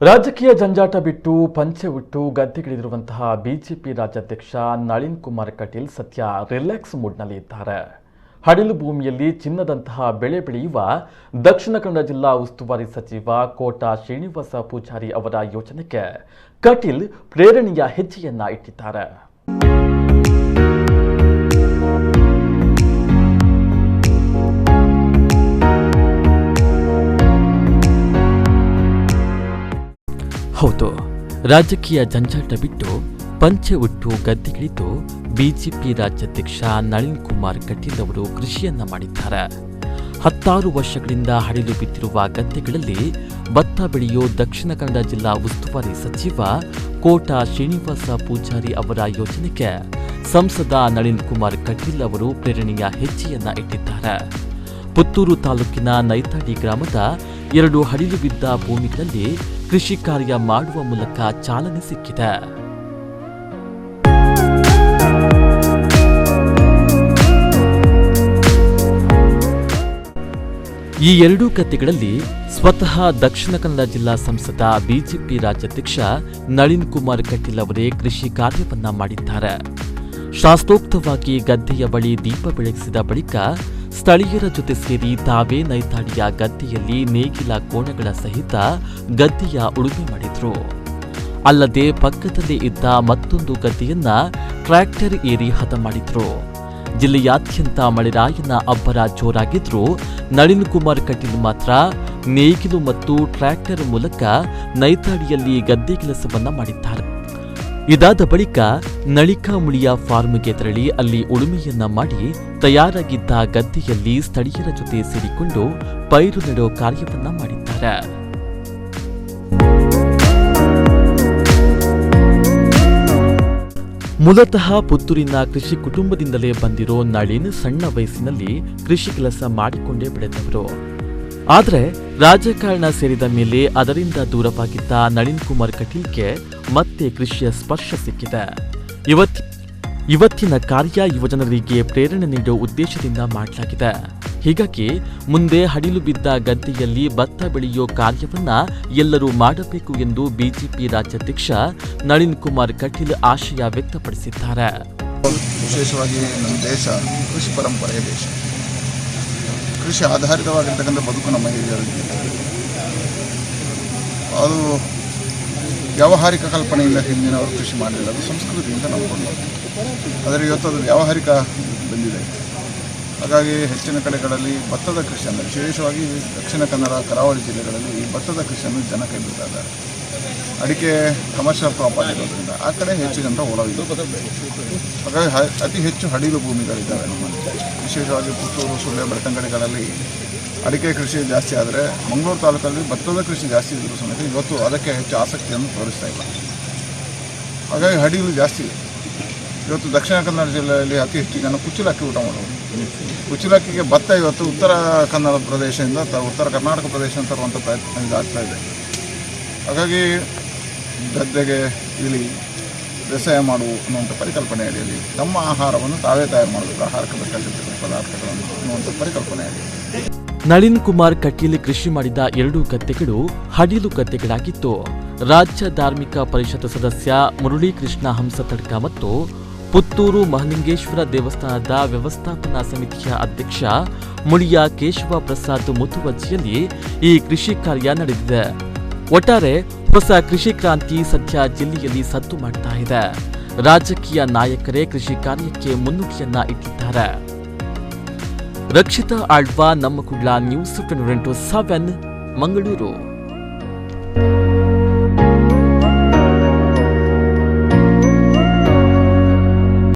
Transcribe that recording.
ರಾಜಕೀಯ ಜಂಜಾಟ ಬಿಟ್ಟು ಪಂಚೆ ಉಟ್ಟು ಗದ್ದೆಗಿಳಿದಿರುವಂತಹ ಬಿಜೆಪಿ ರಾಜ್ಯಾಧ್ಯಕ್ಷ ನಳಿನ್ ಕುಮಾರ್ ಕಟೀಲ್ ಸದ್ಯ ರಿಲ್ಯಾಕ್ಸ್ ಮೂಡ್ನಲ್ಲಿ ಇದ್ದಾರೆ. ಹಡಿಲು ಭೂಮಿಯಲ್ಲಿ ಚಿನ್ನದಂತಹ ಬೆಳೆ ಬೆಳೆಯುವ ದಕ್ಷಿಣ ಕನ್ನಡ ಜಿಲ್ಲಾ ಉಸ್ತುವಾರಿ ಸಚಿವ ಕೋಟಾ ಶ್ರೀನಿವಾಸ ಪೂಜಾರಿ ಅವರ ಯೋಜನೆಗೆ ಕಟೀಲ್ ಪ್ರೇರಣೆಯ ಹೆಜ್ಜೆಯನ್ನ ಇಟ್ಟಿದ್ದಾರೆ. ಹೌದು, ರಾಜಕೀಯ ಜಂಜಾಟ ಬಿಟ್ಟು ಪಂಚೆ ಉಟ್ಟು ಗದ್ದೆಗಿಳಿದು ಬಿಜೆಪಿ ರಾಜ್ಯಾಧ್ಯಕ್ಷ ನಳಿನ್ ಕುಮಾರ್ ಕಟೀಲ್ ಅವರು ಕೃಷಿಯನ್ನ ಮಾಡಿದ್ದಾರೆ. 10 ವರ್ಷಗಳಿಂದ ಹಡಿಲು ಬಿದ್ದಿರುವ ಗದ್ದೆಗಳಲ್ಲಿ ಭತ್ತ ಬೆಳೆಯೋ ದಕ್ಷಿಣ ಕನ್ನಡ ಜಿಲ್ಲಾ ಉಸ್ತುವಾರಿ ಸಚಿವ ಕೋಟಾ ಶ್ರೀನಿವಾಸ ಪೂಜಾರಿ ಅವರ ಯೋಜನೆಗೆ ಸಂಸದ ನಳಿನ್ ಕುಮಾರ್ ಕಟೀಲ್ ಅವರು ಪ್ರೇರಣೆಯ ಹೆಜ್ಜೆಯನ್ನ ಇಟ್ಟಿದ್ದಾರೆ. ಪುತ್ತೂರು ತಾಲೂಕಿನ ನೈತಾಡಿ ಗ್ರಾಮದ 2 ಹಡಿಲು ಬಿದ್ದ ಭೂಮಿಗಳಲ್ಲಿ ಕೃಷಿ ಕಾರ್ಯ ಮಾಡುವ ಮೂಲಕ ಚಾಲನೆ ಸಿಕ್ಕಿದೆ. ಈ 2 ಗದ್ದೆಗಳಲ್ಲಿ ಸ್ವತಃ ದಕ್ಷಿಣ ಕನ್ನಡ ಜಿಲ್ಲಾ ಸಂಸದ ಬಿಜೆಪಿ ರಾಜ್ಯಾಧ್ಯಕ್ಷ ನಳಿನ್ ಕುಮಾರ್ ಕಟೀಲ್ ಅವರೇ ಕೃಷಿ ಕಾರ್ಯವನ್ನ ಮಾಡಿದ್ದಾರೆ. ಶಾಸ್ತ್ರೋಕ್ತವಾಗಿ ಗದ್ದೆಯ ಬಳಿ ದೀಪ ಬೆಳಗಿಸಿದ ಬಳಿಕ ಸ್ಥಳೀಯರ ಜೊತೆ ಸೇರಿ ತಾವೇ ನೈತಾಡಿಯ ಗದ್ದೆಯಲ್ಲಿ ನೇಗಿಲ ಕೋಣಗಳ ಸಹಿತ ಗದ್ದೆಯ ಉಳುಮೆ ಮಾಡಿದ್ರು. ಅಲ್ಲದೆ ಪಕ್ಕದಲ್ಲೇ ಇದ್ದ ಮತ್ತೊಂದು ಗದ್ದೆಯನ್ನ ಟ್ರ್ಯಾಕ್ಟರ್ ಏರಿ ಹದ ಮಾಡಿದ್ರು. ಜಿಲ್ಲೆಯಾದ್ಯಂತ ಮಳೆರಾಯನ ಅಬ್ಬರ ಜೋರಾಗಿದ್ರು. ನಳಿನ್ ಕುಮಾರ್ ಕಟೀಲ್ ಮಾತ್ರ ನೇಗಿಲು ಮತ್ತು ಟ್ರ್ಯಾಕ್ಟರ್ ಮೂಲಕ ನೈತಾಡಿಯಲ್ಲಿ ಗದ್ದೆ ಕೆಲಸವನ್ನ ಮಾಡಿದ್ದಾರೆ. ಇದಾದ ಬಳಿಕ ನಳಿಕಾಮುಳಿಯ ಫಾರ್ಮ್ಗೆ ತೆರಳಿ ಅಲ್ಲಿ ಉಳುಮೆಯನ್ನ ಮಾಡಿ ತಯಾರಾಗಿದ್ದ ಗದ್ದೆಯಲ್ಲಿ ಸ್ಥಳೀಯರ ಜೊತೆ ಸೇರಿಕೊಂಡು ಪೈರು ನೆಡೋ ಕಾರ್ಯವನ್ನ ಮಾಡಿದ್ದಾರೆ. ಮೂಲತಃ ಪುತ್ತೂರಿನ ಕೃಷಿ ಕುಟುಂಬದಿಂದಲೇ ಬಂದಿರೋ ನಳಿನ್ ಸಣ್ಣ ವಯಸ್ಸಿನಲ್ಲಿ ಕೃಷಿ ಕೆಲಸ ಮಾಡಿಕೊಂಡೇ ಬೆಳೆದವರು. ಆದರೆ ರಾಜಕಾರಣ ಸೇರಿದ ಮೇಲೆ ಅದರಿಂದ ದೂರವಾಗಿದ್ದ ನಳಿನ್ ಕುಮಾರ್ ಕಟೀಲ್ಗೆ ಮತ್ತೆ ಕೃಷಿಯ ಸ್ಪರ್ಶ ಸಿಕ್ಕಿದೆ. ಇವತ್ತಿನ ಕಾರ್ಯ ಯುವಜನರಿಗೆ ಪ್ರೇರಣೆ ನೀಡುವ ಉದ್ದೇಶದಿಂದ ಮಾಡಲಾಗಿದೆ. ಹೀಗಾಗಿ ಮುಂದೆ ಹಡಿಲು ಬಿದ್ದ ಗದ್ದೆಯಲ್ಲಿ ಭತ್ತ ಬೆಳೆಯೋ ಕಾರ್ಯವನ್ನ ಎಲ್ಲರೂ ಮಾಡಬೇಕು ಎಂದು ಬಿಜೆಪಿ ರಾಜ್ಯಾಧ್ಯಕ್ಷ ನಳಿನ್ ಕುಮಾರ್ ಕಟೀಲ್ ಆಶಯ ವ್ಯಕ್ತಪಡಿಸಿದ್ದಾರೆ. ವಿಶೇಷವಾಗಿ ನಮ್ಮ ದೇಶ ಕೃಷಿ ಪರಂಪರೆಯ ದೇಶ. ಕೃಷಿ ಆಧಾರಿತವಾಗಿರ್ತಕ್ಕಂಥ ಬದುಕು ನಮ್ಮ ಹಿರಿಯರಿಗೆ ಅದು ವ್ಯಾವಹಾರಿಕ ಕಲ್ಪನೆಯಿಂದ ಹಿಂದಿನವರು ಕೃಷಿ ಮಾಡಲಿಲ್ಲ. ಅದು ಸಂಸ್ಕೃತಿಯಿಂದ ನಂಬಿಕೊಂಡು, ಆದರೆ ಇವತ್ತು ಅದು ವ್ಯಾವಹಾರಿಕ ಬಂದಿದೆ. ಹಾಗಾಗಿ ಹೆಚ್ಚಿನ ಕಡೆಗಳಲ್ಲಿ ಭತ್ತದ ಕೃಷಿಯನ್ನು, ವಿಶೇಷವಾಗಿ ದಕ್ಷಿಣ ಕನ್ನಡ ಕರಾವಳಿ ಜಿಲ್ಲೆಗಳಲ್ಲಿ ಭತ್ತದ ಕೃಷಿಯನ್ನು ಜನ ಕೈ ಬಿಡ್ತಾ ಇದ್ದಾರೆ. ಅಡಿಕೆ ಕಮರ್ಷಿಯಲ್ ಕ್ರಾಪ್ ಆಗಿರೋದ್ರಿಂದ ಆ ಕಡೆ ಹೆಚ್ಚು ಜನರ ಒಲವಿದೆ. ಹಾಗಾಗಿ ಅತಿ ಹೆಚ್ಚು ಹಡಿಲು ಭೂಮಿಗಳಿದ್ದಾವೆ ನಮ್ಮಲ್ಲಿ. ವಿಶೇಷವಾಗಿ ಪುತ್ತೂರು, ಸುಳ್ಯ, ಬೆಳ್ತಂಗಡಿಗಳಲ್ಲಿ ಅಡಿಕೆ ಕೃಷಿ ಜಾಸ್ತಿ ಆದರೆ ಮಂಗಳೂರು ತಾಲೂಕಲ್ಲಿ ಭತ್ತದ ಕೃಷಿ ಜಾಸ್ತಿ ಇದ್ದರೂ ಸಮೇತ ಇವತ್ತು ಅದಕ್ಕೆ ಹೆಚ್ಚು ಆಸಕ್ತಿಯನ್ನು ತೋರಿಸ್ತಾ ಇಲ್ಲ. ಹಾಗಾಗಿ ಹಡಿಲು ಜಾಸ್ತಿ ಇದೆ. ಇವತ್ತು ದಕ್ಷಿಣ ಕನ್ನಡ ಜಿಲ್ಲೆಯಲ್ಲಿ ಅತಿ ಹೆಚ್ಚು ಜನ ಕುಚ್ಚಲಕ್ಕಿ ಊಟ ಮಾಡೋದು. ಕುಚ್ಚಲಕ್ಕಿಗೆ ಭತ್ತ ಇವತ್ತು ಉತ್ತರ ಕನ್ನಡ ಪ್ರದೇಶದಿಂದ ಉತ್ತರ ಕರ್ನಾಟಕ ಪ್ರದೇಶದಿಂದ ತರುವಂಥ ಪ್ರಯತ್ನ ಇದಾಗ್ತಾ ಇದೆ. ಹಾಗಾಗಿ ಗದ್ದೆಗೆ ಇಳಿ ವ್ಯವಸಾಯ ಮಾಡುವ ಅನ್ನುವಂಥ ಪರಿಕಲ್ಪನೆ ಅಡಿಯಲ್ಲಿ ನಮ್ಮ ಆಹಾರವನ್ನು ತಾವೇ ತಯಾರು ಮಾಡಬೇಕು, ಆಹಾರಕ್ಕೆ ಬೇಕಾಗಿರ್ತಕ್ಕಂಥ ಪದಾರ್ಥಗಳನ್ನು ಅನ್ನುವಂಥ ಪರಿಕಲ್ಪನೆ ಅಡಿಯಲ್ಲಿ ನಳಿನ್ ಕುಮಾರ್ ಕಟೀಲ್ ಕೃಷಿ ಮಾಡಿದ 2 ಗದ್ದೆಗಳು ಹಡಿಲು ಗದ್ದೆಗಳಾಗಿದ್ದು, ರಾಜ್ಯ ಧಾರ್ಮಿಕ ಪರಿಷತ್ ಸದಸ್ಯ ಮುರಳೀಕೃಷ್ಣ ಹಂಸತಡ್ಕ ಮತ್ತು ಪುತ್ತೂರು ಮಹಲಿಂಗೇಶ್ವರ ದೇವಸ್ಥಾನದ ವ್ಯವಸ್ಥಾಪನಾ ಸಮಿತಿಯ ಅಧ್ಯಕ್ಷ ಮುಳಿಯ ಕೇಶವ ಪ್ರಸಾದ್ ಮುತುವಜ್ಜಿಯಲ್ಲಿ ಈ ಕೃಷಿ ಕಾರ್ಯ ನಡೆದಿದೆ. ಒಟ್ಟಾರೆ ಹೊಸ ಕೃಷಿ ಕ್ರಾಂತಿ ಸದ್ಯ ಜಿಲ್ಲೆಯಲ್ಲಿ ಸದ್ದು ಮಾಡ್ತಾ ಇದೆ. ರಾಜಕೀಯ ನಾಯಕರೇ ಕೃಷಿ ಕಾರ್ಯಕ್ಕೆ ಮುನ್ನುಡಿಯನ್ನ ಇಟ್ಟಿದ್ದಾರೆ. ರಕ್ಷಿತಾ ಆಳ್ವಾ, ನಮ್ಮ ಕುಡ್ಲ ನ್ಯೂಸ್ 24/7 ಮಂಗಳೂರು.